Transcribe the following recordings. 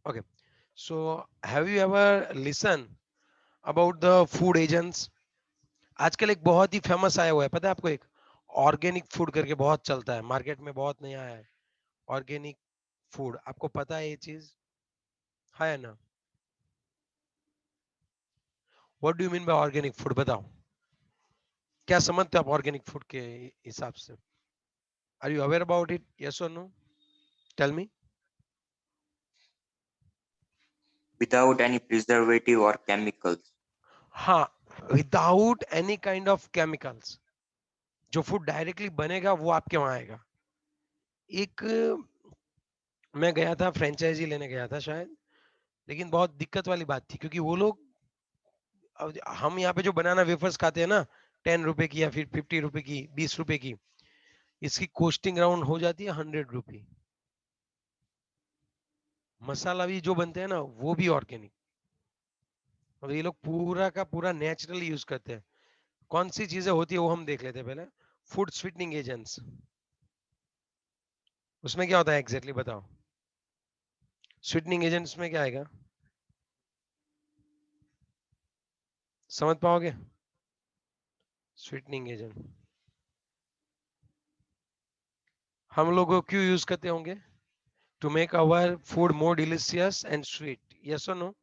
Okay. So have you ever listened about the food agents? आजकल एक बहुत ही famous आया हुआ है, पता है आपको? एक ऑर्गेनिक फूड करके बहुत चलता है, मार्केट में बहुत नया है। ऑर्गेनिक फूड, आपको पता है ये चीज है ना? What do you mean bye organic food, बताओ। क्या समझते हो आप ऑर्गेनिक फूड के हिसाब से? Are you aware about it? Yes और no? Tell me. without any preservative or chemicals. हाँ, without any kind of chemicals. जो फूड डायरेक्टली बनेगा वो आपके वहां आएगा। एक, मैं गया था, फ्रेंचाइजी लेने गया था शायद, लेकिन बहुत दिक्कत वाली बात थी, क्योंकि वो लोग, अब हम यहाँ पे जो बनाना वेफर्स खाते हैं ना, 10 रुपए की या फिर 50 रुपए की, 20 रुपए की, इसकी कॉस्टिंग राउंड हो जाती है 100 रुपी। मसाला भी जो बनते हैं ना वो भी ऑर्गेनिक, और ये लोग पूरा का पूरा नेचुरली यूज करते हैं। कौन सी चीजें होती है वो हम देख लेते हैं पहले। फूड स्वीटनिंग एजेंट्स, उसमें क्या होता है एग्जैक्टली बताओ? स्वीटनिंग एजेंट्स में क्या आएगा, समझ पाओगे? स्वीटनिंग एजेंट हम लोग क्यों यूज करते होंगे? To make our food more delicious and sweet, yes और नो?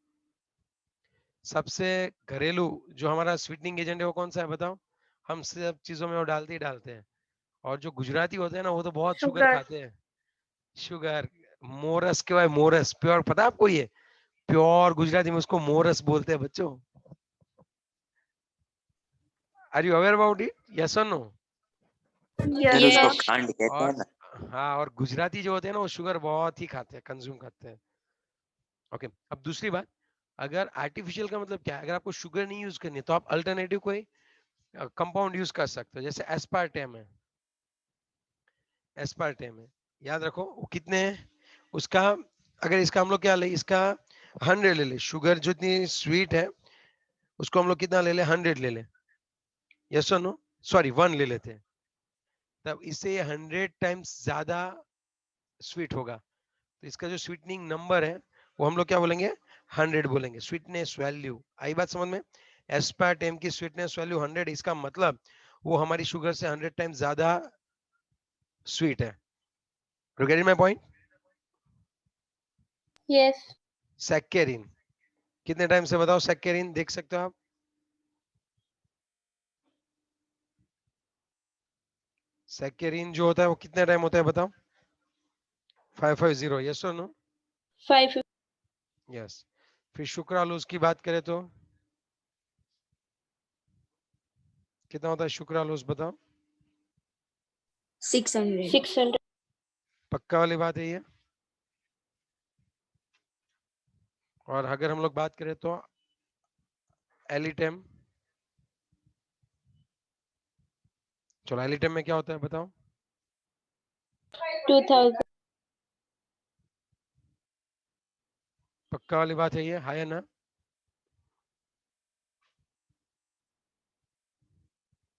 सबसे घरेलू जो हमारा स्वीटनिंग एजेंट है वो कौन सा है बताओ? हम सब चीजों में वो डालते ही डालते हैं। और जो गुजराती होते हैं ना, वो तो बहुत शुगर sugar. खाते हैं। शुगर, मोरस के भाई, मोरस प्योर, पता है आपको? ये प्योर गुजराती में उसको मोरस बोलते हैं बच्चों। Are you aware about it, yes और नो? सर Yes, उसको sir. sir. खांड कहते हैं और ना। हाँ, और गुजराती जो होते हैं ना वो शुगर बहुत ही खाते हैं, कंज्यूम करते हैं। ओके, अब दूसरी बात, अगर आर्टिफिशियल का मतलब क्या है, अगर आपको शुगर नहीं यूज करनी है तो आप अल्टरनेटिव कोई कंपाउंड यूज कर सकते हो, जैसे एस्पार्टेम है। एस्पार्टेम है, याद रखो वो कितने हैं उसका। अगर इसका हम लोग क्या ले, इसका 100 ले ले, शुगर जितनी स्वीट है उसको हम लोग कितना ले ले, 100 ले ले, यस और नो? सॉरी, 1 ले लेते हैं, तब इससे 100 टाइम्स ज्यादा स्वीट होगा। तो इसका जो स्वीटनिंग नंबर है वो हम लोग क्या बोलेंगे, 100 बोलेंगे। स्वीटनेस वैल्यू आई बात समझ में? एस्पार्टेम की स्वीटनेस वैल्यू 100, इसका मतलब वो हमारी शुगर से 100 टाइम्स ज्यादा स्वीट है। You get my point? Yes. सैक्चेरिन, कितने टाइम से बताओ? सैक्चेरिन देख सकते हो आप? सैक्चेरिन जो होता है वो कितने टाइम होता है बताओ? 550, यस और नो? 5. यस। फिर शुक्रालूज की बात करें तो कितना होता है शुक्रालूज, बताओ? 600. 600. पक्का वाली बात है ये? और अगर हम लोग बात करें तो एलिटेम, चलो एलिटेम में क्या होता है बताओ? 2000. पक्का वाली बात है ये, है ना?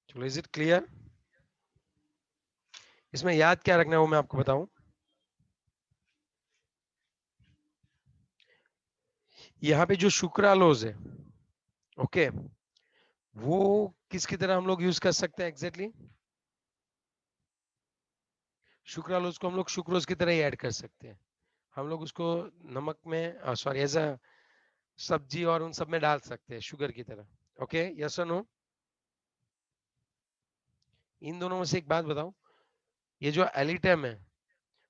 चलो, इज इट क्लियर? इसमें याद क्या रखना है वो मैं आपको बताऊं। यहाँ पे जो शुक्रालोज है, ओके, वो किसकी तरह हम लोग यूज कर सकते हैं एग्जैक्टली? शुक्रालोज को हम लोग शुक्रोज की तरह ही ऐड कर सकते हैं। हम लोग उसको नमक में, सॉरी, एज अ सब्जी और उन सब में डाल सकते हैं शुगर की तरह। ओके, यस और नो? इन दोनों में से एक बात बताओ, ये जो एलिटेम है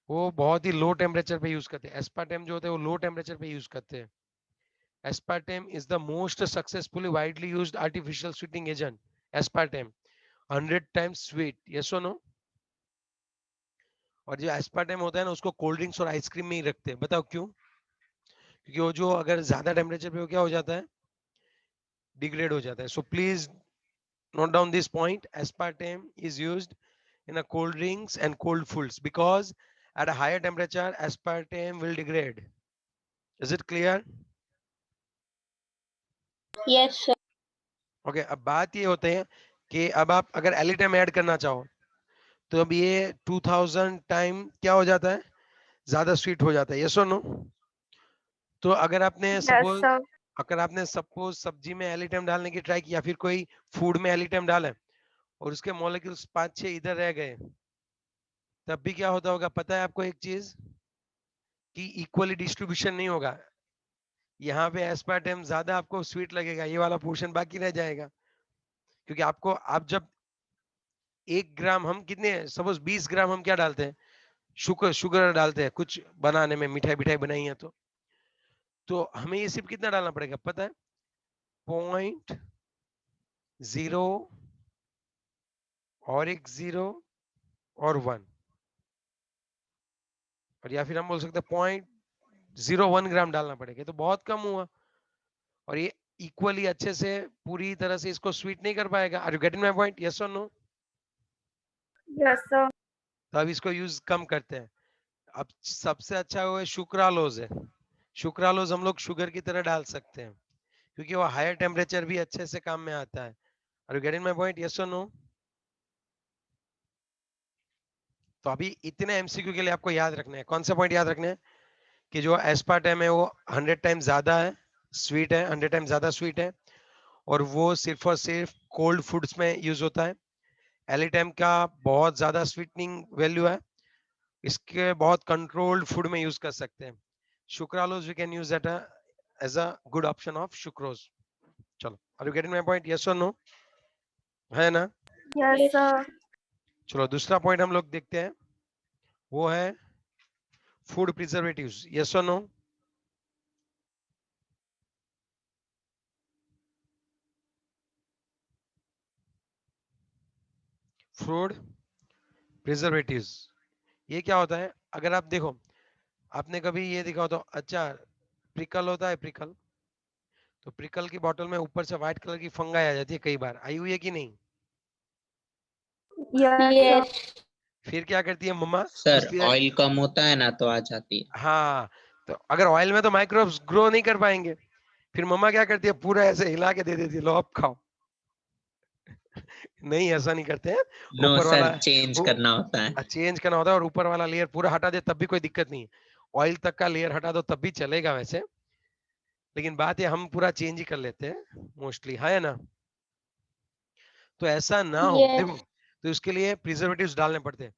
वो बहुत ही लो टेम्परेचर पे यूज करते हैं, एस्पार्टेम जो होते हैं वो लो टेम्परेचर पे यूज करते हैं। Aspartame is the most successfully widely used artificial sweetening agent. Aspartame 100 times sweet, yes और नो? और जो एस्पार्टेम होता है ना उसको कोल्ड ड्रिंक्स और आइसक्रीम में ही रखते हैं, बताओ क्यों? क्योंकि वो जो अगर ज्यादा टेम्परेचर पे वो क्या हो जाता है, डिग्रेड हो जाता है। So please note down this point: aspartame is used in a cold drinks and cold foods because at a higher temperature aspartame will degrade. Is it clear? Yes, sir. Okay, अब बात ये होते हैं कि अब आप अगर एलिटम ऐड करना चाहो तो अब ये 2000 टाइम क्या हो जाता है, ज्यादा स्वीट हो जाता है, यस और नो? तो अगर आपने Yes, सपोज sir. सब्जी में एलिटम डालने की ट्राई की या फिर कोई फूड में एलिटम डाला है और उसके मॉलिक्यूल्स 5-6 इधर रह गए, तब भी क्या होता होगा पता है आपको एक चीज, कि इक्वली डिस्ट्रीब्यूशन नहीं होगा। यहाँ पे एस्पार्टम ज्यादा आपको स्वीट लगेगा, ये वाला पोर्शन बाकी रह जाएगा। क्योंकि आपको आप जब 1 ग्राम, हम कितने सपोज 20 ग्राम हम क्या डालते हैं, शुगर शुगर डालते हैं कुछ बनाने में, मिठाई मिठाई बनाई है तो हमें ये सिर्फ कितना डालना पड़ेगा पता है, 0.0 और एक 0 और 1, और या फिर हम बोल सकते हैं 0.01 ग्राम डालना पड़ेगा। तो बहुत कम हुआ और ये इक्वली अच्छे से पूरी तरह से इसको स्वीट नहीं कर पाएगा। Are you getting my point, yes और नो? Yes, sir. तो अब इसको यूज कम करते हैं। अब सबसे अच्छा वो है शुक्रालोज है। शुक्रालोज हम लोग शुगर की तरह डाल सकते हैं क्योंकि वो हायर टेम्परेचर भी अच्छे से काम में आता है। Are you getting my point, yes और नो? तो अभी इतने एमसीक्यू के लिए आपको याद रखना है, कौन से पॉइंट याद रखने हैं, कि जो एस्पार्टम है वो 100 टाइम ज्यादा है स्वीट है, 100 टाइम ज्यादा स्वीट है, और वो सिर्फ और सिर्फ कोल्ड फूड्स में यूज होता है। एलिटम का बहुत ज्यादा स्वीटनिंग वैल्यू है, इसके बहुत कंट्रोल्ड फूड में यूज कर सकते हैं। Sucralose we can use that as a good option of sucrose. चलो, are you getting my point, yes और नो? है ना? Yes, Yes. sir. चलो दूसरा पॉइंट हम लोग देखते हैं, वो है फूड प्रिजर्वेटिव्स, यस और नो? फूड प्रिजर्वेटिव्स ये क्या होता है? अगर आप देखो, आपने कभी ये देखा हो तो, अच्छा प्रिकल होता है, प्रिकल, तो प्रिकल की बॉटल में ऊपर से व्हाइट कलर की फंगाई आ जाती है, कई बार आई हुई है कि नहीं? Yes, sir. Yes. फिर क्या करती है मम्मा? सर उसकी ऑयल कम होता है ना तो आ जाती है। हाँ, तो अगर ऑयल में तो माइक्रोब्स ग्रो नहीं कर पाएंगे, फिर मम्मा क्या करती है, पूरा ऐसे हिला के दे देती है, लो अब खाओ। नहीं, ऐसा नहीं करते हैं। नो ऊपर वाला सर, चेंज करना होता है। चेंज करना होता है, और ऊपर वाला लेयर पूरा हटा दे तब भी कोई दिक्कत नहीं है। ऑयल तक का लेयर हटा दो तब भी चलेगा वैसे, लेकिन बात है हम पूरा चेंज ही कर लेते हैं मोस्टली, है ना? तो ऐसा ना हो, देखो, Yes. तो इसके लिए प्रिजर्वेटिव्स डालने पड़ते हैं।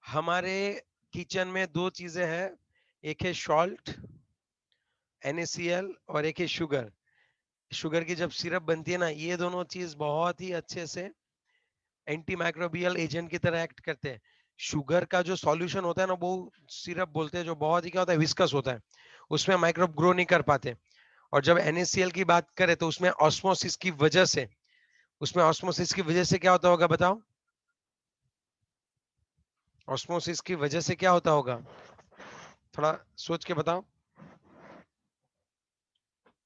हमारे किचन में दो चीजें हैं, एक है सॉल्ट NaCl और एक है शुगर। शुगर की जब सिरप बनती है ना, ये दोनों चीज बहुत ही अच्छे से एंटी माइक्रोबियल एजेंट की तरह एक्ट करते हैं। शुगर का जो सॉल्यूशन होता है ना, वो सिरप बोलते हैं, जो बहुत ही क्या होता है, विस्कस होता है, उसमें माइक्रोब ग्रो नहीं कर पाते। और जब NaCl की बात करें तो उसमें ऑस्मोसिस की वजह से, क्या होता होगा बताओ? ऑस्मोसिस की वजह से क्या होता होगा, थोड़ा सोच के बताओ।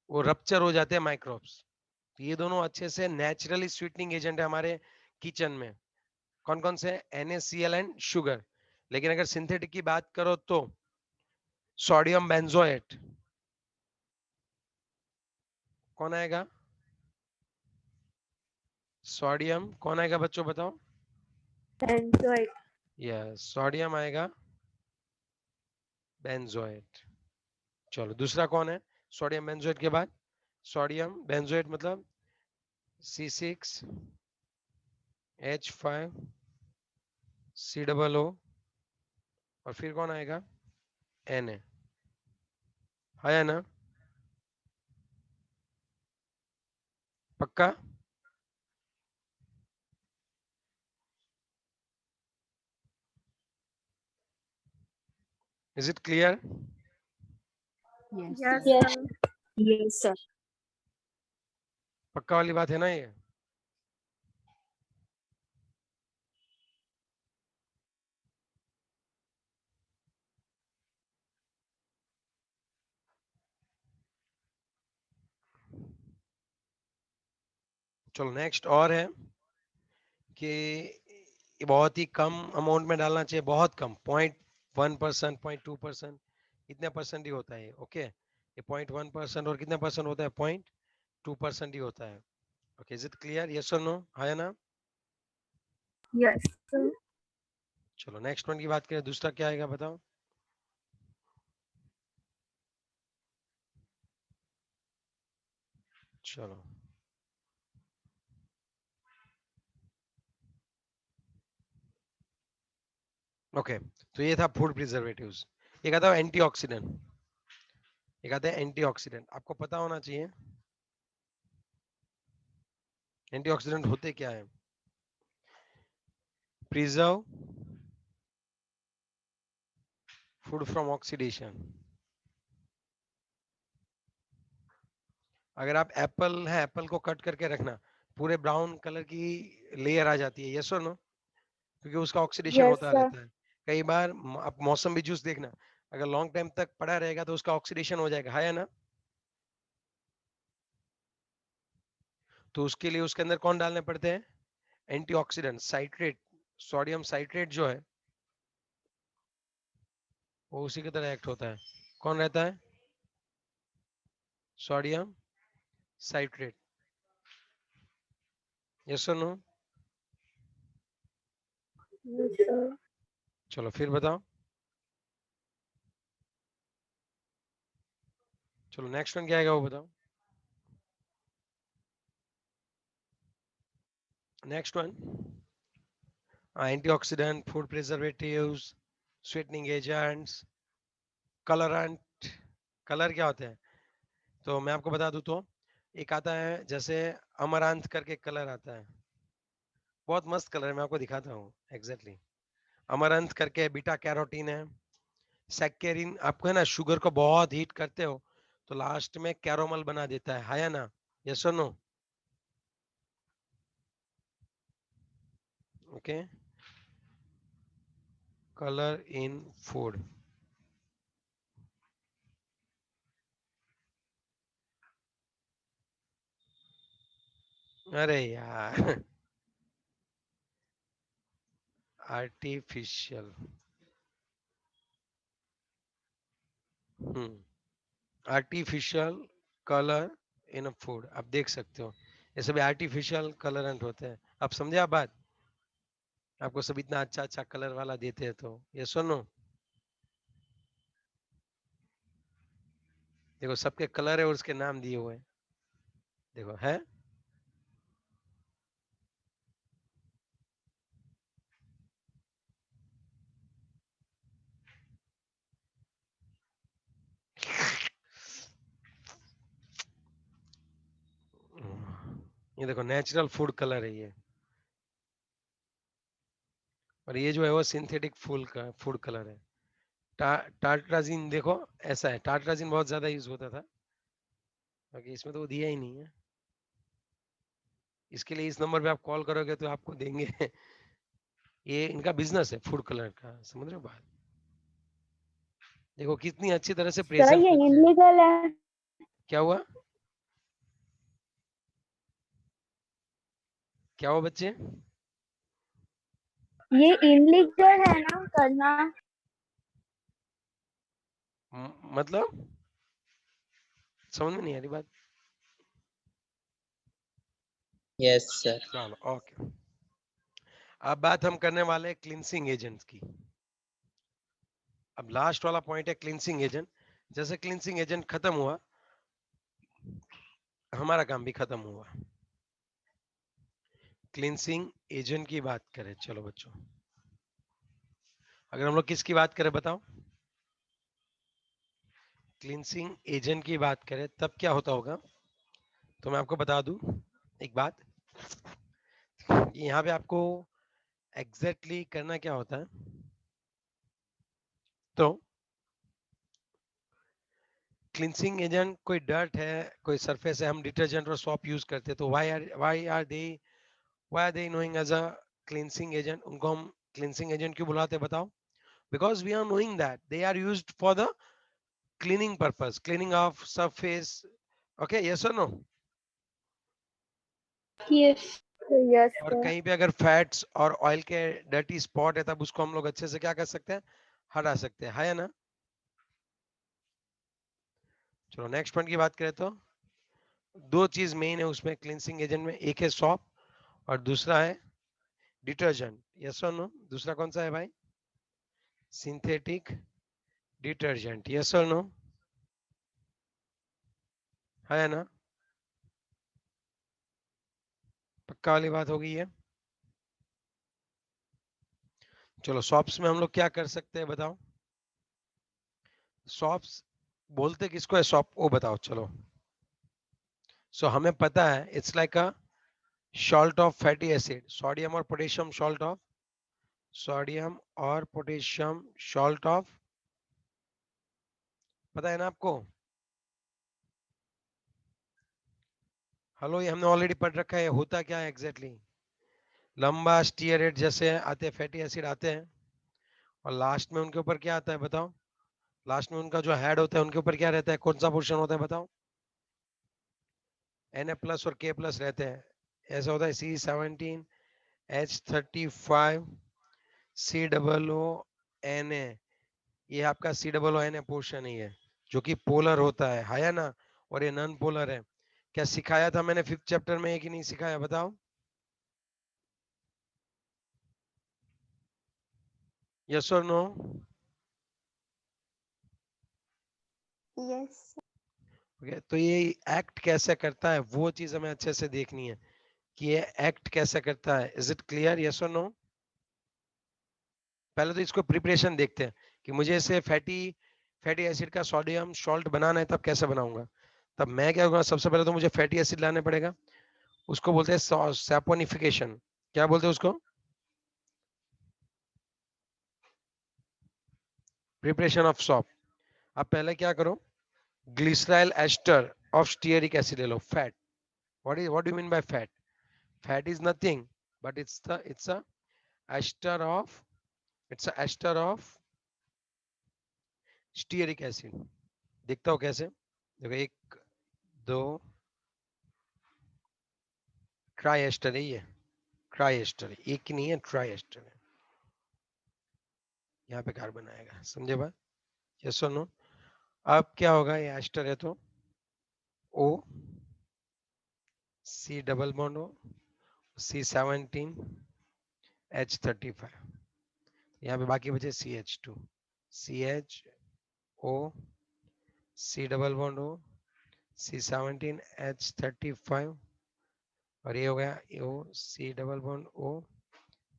वो रप्चर हो जाते हैं माइक्रोब्स। तो ये दोनों अच्छे से नेचुरली स्वीटनिंग एजेंट है हमारे किचन में। कौन कौन से? NaCl and sugar. लेकिन अगर सिंथेटिक की बात करो तो सोडियम बेंजोएट, कौन आएगा? सोडियम कौन आएगा बच्चों बताओ? Benzoate. यस, सोडियम आएगा बेंजोएट। चलो दूसरा कौन है सोडियम बेंजोएट के बाद? सोडियम बेंजोएट मतलब C6H5COO, और फिर कौन आएगा? Na, है ना? पक्का? Is it clear? Yes. Yes, Yes. sir. Yes, sir. पक्का वाली बात है ना ये? चलो नेक्स्ट और है कि ये बहुत ही कम अमाउंट में डालना चाहिए, बहुत कम, 0.1%, 0.2%, इतने परसेंट ही होता है। ओके, ये 0.1% और कितने परसेंट होता है? 0.2% ही होता है। Okay, is it clear, yes और नो? है ना? Yes, sir. चलो नेक्स्ट वन की बात करें, दूसरा क्या आएगा बताओ? चलो ओके, तो ये था फूड प्रिजर्वेटिव्स। ये कहता है एंटीऑक्सीडेंट, ये कहते हैं एंटीऑक्सीडेंट। आपको पता होना चाहिए एंटीऑक्सीडेंट होते क्या है। Preserve food from oxidation. अगर आप एप्पल है, एप्पल को कट करके रखना, पूरे ब्राउन कलर की लेयर आ जाती है, यस और नो, क्योंकि उसका ऑक्सीडेशन Yes, होता sir. रहता है। कई बार आप मौसमी जूस देखना, अगर लॉन्ग टाइम तक पड़ा रहेगा तो उसका ऑक्सीडेशन हो जाएगा, है या ना। तो उसके लिए उसके अंदर कौन डालने पड़ते हैं, एंटीऑक्सीडेंट, साइट्रेट, सोडियम साइट्रेट जो है वो उसी की तरह एक्ट होता है। कौन रहता है, सोडियम साइट्रेट, यस और नो। Yes, sir. चलो फिर बताओ, चलो नेक्स्ट वन क्या आएगा वो बताओ। Next one, antioxidant, food preservatives, sweetening agents, colourant. Colour क्या होते हैं, तो मैं आपको बता दूं तो एक आता है जैसे अमरांथ करके कलर आता है, बहुत मस्त कलर है, मैं आपको दिखाता हूँ एग्जैक्टली। अमरंथ करके बीटा कैरोटीन है। सैक्चेरिन, आपको है ना शुगर को बहुत हीट करते हो तो लास्ट में कैरोमल बना देता है या ना, यस और no. Okay, colour in food, अरे यार artificial, artificial colour in food, आप देख सकते हो ये सभी आर्टिफिशियल कलरेंट होते हैं। आप समझे आप बात, आपको सब इतना अच्छा अच्छा कलर वाला देते हैं तो ये सुनो, देखो सबके कलर है और उसके नाम दिए हुए हैं, देखो है। ये देखो नेचुरल फूड कलर है ये, और ये जो है वो सिंथेटिक फूड का फूड कलर है। टार्ट्राजिन देखो ऐसा है, टार्ट्राजिन बहुत ज्यादा यूज होता था, बाकी इसमें तो वो दिया ही नहीं है। इसके लिए इस नंबर पे आप कॉल करोगे तो आपको देंगे ये इनका बिजनेस है फूड कलर का, समझ रहे हो बात। देखो कितनी अच्छी तरह से Sir, प्रेजेंट ये करते हैं। illegal है. क्या हुआ, क्या हुआ बच्चे, ये illegal है ना करना. मतलब समझ में नहीं आ रही बात। Yes sir. चलो ओके, अब बात हम करने वाले हैं क्लींसिंग एजेंट्स की। अब लास्ट वाला पॉइंट है क्लींसिंग एजेंट। जैसे क्लींसिंग एजेंट खत्म हुआ हमारा काम भी खत्म हुआ। क्लींसिंग एजेंट की बात करें, चलो बच्चों, अगर हम लोग किसकी बात करें बताओ, क्लींसिंग एजेंट की बात करें तब क्या होता होगा, तो मैं आपको बता दूं एक बात, यहाँ पे आपको एग्जैक्टली करना क्या होता है। तो क्लींसिंग एजेंट कोई डर्ट है, कोई सरफेस है, हम डिटर्जेंट और सॉप यूज करते हैं, तो why are they knowing as a cleansing agent, उनको हम क्लींसिंग एजेंट क्यों बुलाते हैं बताओ। Because we are knowing that they are used for the cleaning purpose, cleaning of surface. Okay, yes और नो। Yes. Yes, और sir. कहीं पे अगर फैट्स और ऑयल के डर्टी स्पॉट है तब उसको हम लोग अच्छे से क्या कर सकते हैं, हटा सकते हैं, है या ना। चलो नेक्स्ट पॉइंट की बात करें तो दो चीज मेन है उसमें क्लींसिंग एजेंट में, एक है सॉप और दूसरा है डिटर्जेंट, यस और नो। दूसरा कौन सा है भाई, सिंथेटिक डिटर्जेंट, यस और नो, है ना। पक्का वाली बात हो गई है। चलो सॉप्स में हम लोग क्या कर सकते हैं बताओ। सॉप्स बोलते किसको है सॉप, वो बताओ चलो। सो हमें पता है it's like a salt of fatty acid, sodium और पोटेशियम सॉल्ट ऑफ, सोडियम और पोटेशियम सॉल्ट ऑफ, पता है ना आपको। हेलो, ये हमने ऑलरेडी पढ़ रखा है। होता क्या है एग्जैक्टली लंबा स्टीयरेट जैसे आते हैं, फैटी एसिड आते हैं और लास्ट में उनके ऊपर क्या आता है बताओ। लास्ट में उनका जो हेड होता है उनके ऊपर क्या रहता है, कौन सा पोर्शन होता है बताओ। Na+ और K+ रहते हैं। ऐसा होता है C17H35 COO Na, ये आपका COO Na पोर्शन ही है जो कि पोलर होता है या ना, और ये नॉन पोलर है। क्या सिखाया था मैंने 5th चैप्टर में, एक ही नहीं सिखाया बताओ। यस और नो। Yes. ओके, तो ये एक्ट कैसे करता है वो चीज हमें अच्छे से देखनी है कि ये एक्ट कैसे करता है। इज इट क्लियर, यस और नो। पहले तो इसको प्रिपरेशन देखते हैं कि मुझे इसे फैटी फैटी एसिड का सोडियम सॉल्ट बनाना है, तब कैसे बनाऊंगा। तब मैं क्या करूंगा, सबसे पहले तो मुझे फैटी एसिड लाने पड़ेगा, उसको बोलते हैं सैपोनिफिकेशन। क्या बोलते हैं उसको, प्रिपरेशन ऑफ सॉप। अब पहले क्या करो, glyceryl ester of stearic acid ले लो, fat. What do you mean by fat. Fat is nothing but it's a ester of, it's a ester of stearic acid. देखता हो कैसे, देखो 1 2 ट्राई एस्टर है ये, ट्राई एस्टर, एक नहीं है, ट्राई एस्टर है। यहाँ पे कार्बन आएगा, समझे बात, यस और नो। अब क्या होगा, ये एस्टर है तो O C double bond O C17H35, यहाँ पे बाकी बचे CH2 CHO C double bond O C17H35, और ये हो गया O C double bond O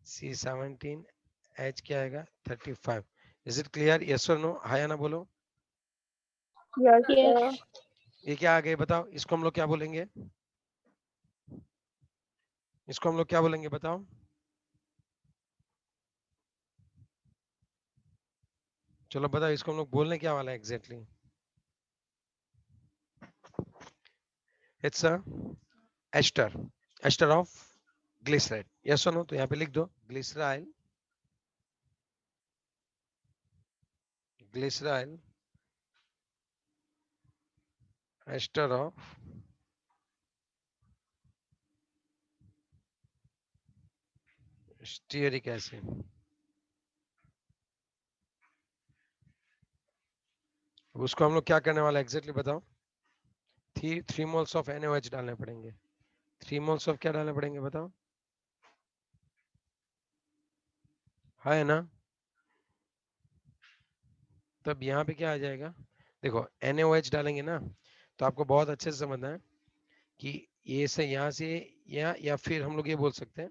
C17H क्या आएगा 35। इज इट क्लियर, यस और नो, हाँ या ना बोलो। Yes, sir. Yes. ये क्या आ गए बताओ, इसको हम लोग क्या बोलेंगे, इसको हम लोग क्या बोलेंगे बताओ। चलो बताओ, इसको हम लोग बोलने क्या वाला है exactly. It's a ester, ester of glyceryl, yes और नो। तो यहाँ पे लिख दो glyceryl, glyceryl ester of stearic acid. उसको हम लोग क्या करने वाला एग्जैक्टली बताओ। 3 मोल्स ऑफ NaOH डालने पड़ेंगे। 3 मोल्स ऑफ क्या डालने पड़ेंगे बताओ, है ना। तब यहाँ पे क्या आ जाएगा, देखो NaOH डालेंगे ना, तो आपको बहुत अच्छे से समझना है कि ये से यहाँ से या फिर हम लोग ये बोल सकते हैं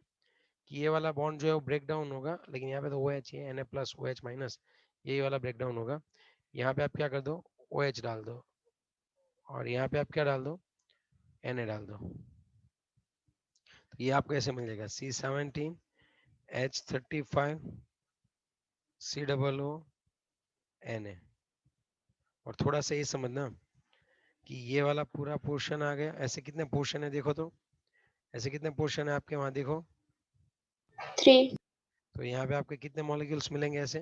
कि ये वाला बॉन्ड जो है वो ब्रेक डाउन होगा, लेकिन यहाँ पे तो OH है, Na+ OH-, ये वाला ब्रेक डाउन होगा। यहाँ पे आप क्या कर दो, OH डाल दो, और यहाँ पे आप क्या डाल दो, Na डाल दो। तो ये आपको ऐसे मिल जाएगा C17H35 COO Na। और थोड़ा सा ये समझना कि ये वाला पूरा पोर्शन आ गया, ऐसे कितने पोर्शन है देखो तो, ऐसे कितने पोर्शन है आपके वहां देखो। 3. तो यहाँ पे आपके कितने मॉलिक्यूल्स मिलेंगे ऐसे,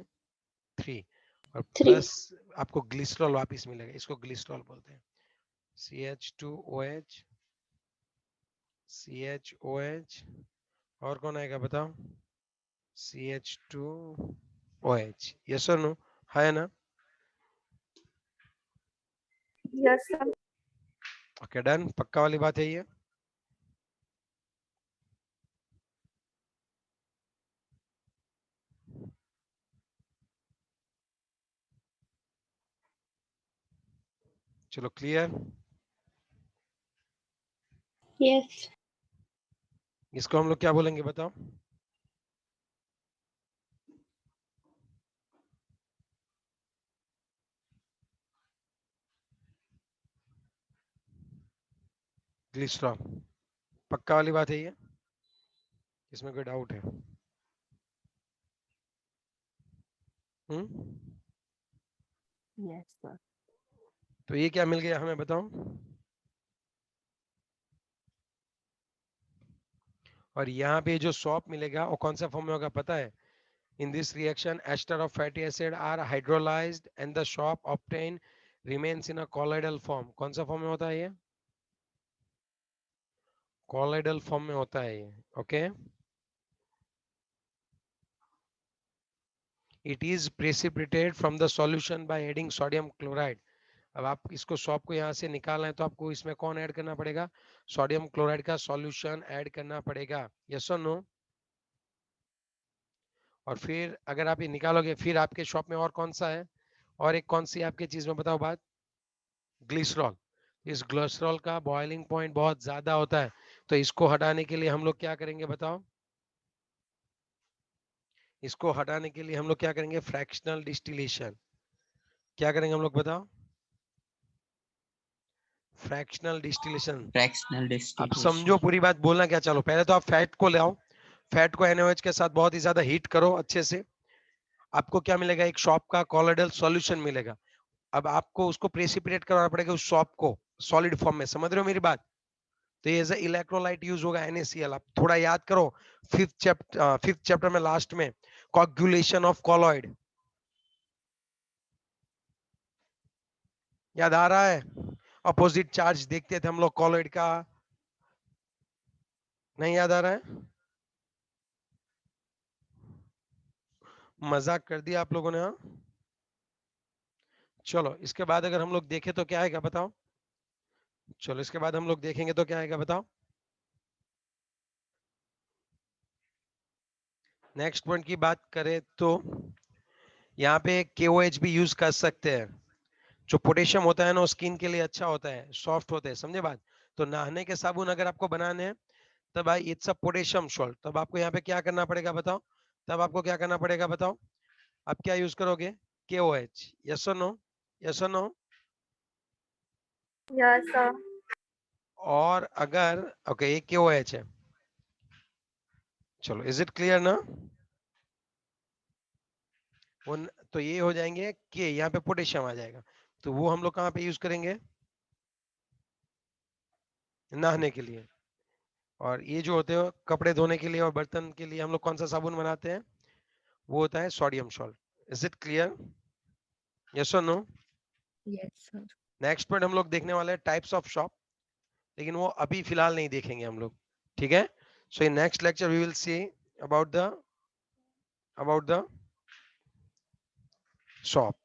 3, और 3. प्लस आपको ग्लिसरॉल वापिस मिलेगा, इसको ग्लिसरॉल बोलते हैं। CH2OH CHOH, और कौन आएगा बताओ, CH2OH, यस और नो, है ना। Yes, sir. ओके डन, पक्का वाली बात है ये। चलो क्लियर, Yes. इसको हम लोग क्या बोलेंगे बताओ? ग्लिसरॉल। पक्का वाली बात है ये? इसमें कोई डाउट है? Yes, sir. तो ये क्या मिल गया हमें बताओ? और यहाँ पे जो सॉप मिलेगा वो कौन सा फॉर्म में होगा पता है? In this reaction, ester of fatty acid are hydrolyzed and the sop obtained remains in a colloidal form. कौन सा फॉर्म में होता है ये? colloidal फॉर्म में होता है ये. Okay. It is precipitated from the solution by adding sodium chloride. अब आप इसको सॉप को यहाँ से निकालना है तो आपको इसमें कौन ऐड करना पड़ेगा? सोडियम क्लोराइड का सॉल्यूशन ऐड करना पड़ेगा. यस और नो? और फिर अगर आप ये निकालोगे फिर आपके शॉप में और कौन सा है? और एक कौन सी आपके चीज में बताओ बात? ग्लिसरॉल. इस ग्लिसरॉल का बॉइलिंग पॉइंट बहुत ज्यादा होता है तो इसको हटाने के लिए हम लोग क्या करेंगे बताओ? इसको हटाने के लिए हम लोग क्या करेंगे? Fractional distillation. क्या करेंगे हम लोग बताओ? Fractional distillation. Fractional अब distillation. समझो पूरी बात. बोलना क्या? चलो पहले तो आप फैट को ले आओ. फैट को NaOH के साथ बहुत ही ज्यादा हीट करो अच्छे से. आपको क्या मिलेगा? एक शॉप का कॉलोइडल सॉल्यूशन मिलेगा. अब आपको उसको प्रेसिपिटेट करना पड़ेगा उस शॉप को सॉलिड फॉर्म में. समझ रहे हो मेरी बात? तो ये इलेक्ट्रोलाइट यूज होगा NaCl. आप थोड़ा याद करो फिफ्थ चैप्टर में लास्ट में कोगुलेशन ऑफ कॉलोइड. याद आ रहा है? अपोजिट चार्ज देखते थे हम लोग कॉलोइड का. नहीं याद आ रहा है? मजाक कर दिया आप लोगों ने. हाँ चलो इसके बाद अगर हम लोग देखें तो क्या आएगा बताओ? चलो इसके बाद हम लोग देखेंगे तो क्या आएगा बताओ? नेक्स्ट पॉइंट की बात करें तो यहाँ पे KOH भी यूज कर सकते हैं. जो पोटेशियम होता है ना वो स्किन के लिए अच्छा होता है, सॉफ्ट होता है. समझे बात? तो नहाने के साबुन अगर आपको बनाने हैं तब इट्स अ पोटेशियम सॉल्ट. तब आपको यहाँ पे क्या करना पड़ेगा बताओ? तब आपको क्या करना पड़ेगा बताओ? आप क्या यूज करोगे? KOH. यस और नो? यस और नो? Yes, sir. और अगर ओके ये KOH है. चलो इज इट क्लियर ना? तो ये हो जाएंगे के. यहाँ पे पोटेशियम आ जाएगा तो वो हम लोग कहाँ पे यूज करेंगे? नहाने के लिए. और ये जो होते हैं कपड़े धोने के लिए और बर्तन के लिए हम लोग कौन सा साबुन बनाते हैं? वो होता है sodium salt. Is it clear? Yes और no? Yes, sir. Next point हम लोग देखने वाले हैं टाइप्स ऑफ शॉप. लेकिन वो अभी फिलहाल नहीं देखेंगे हम लोग. ठीक है? So in next lecture we will see about the shop.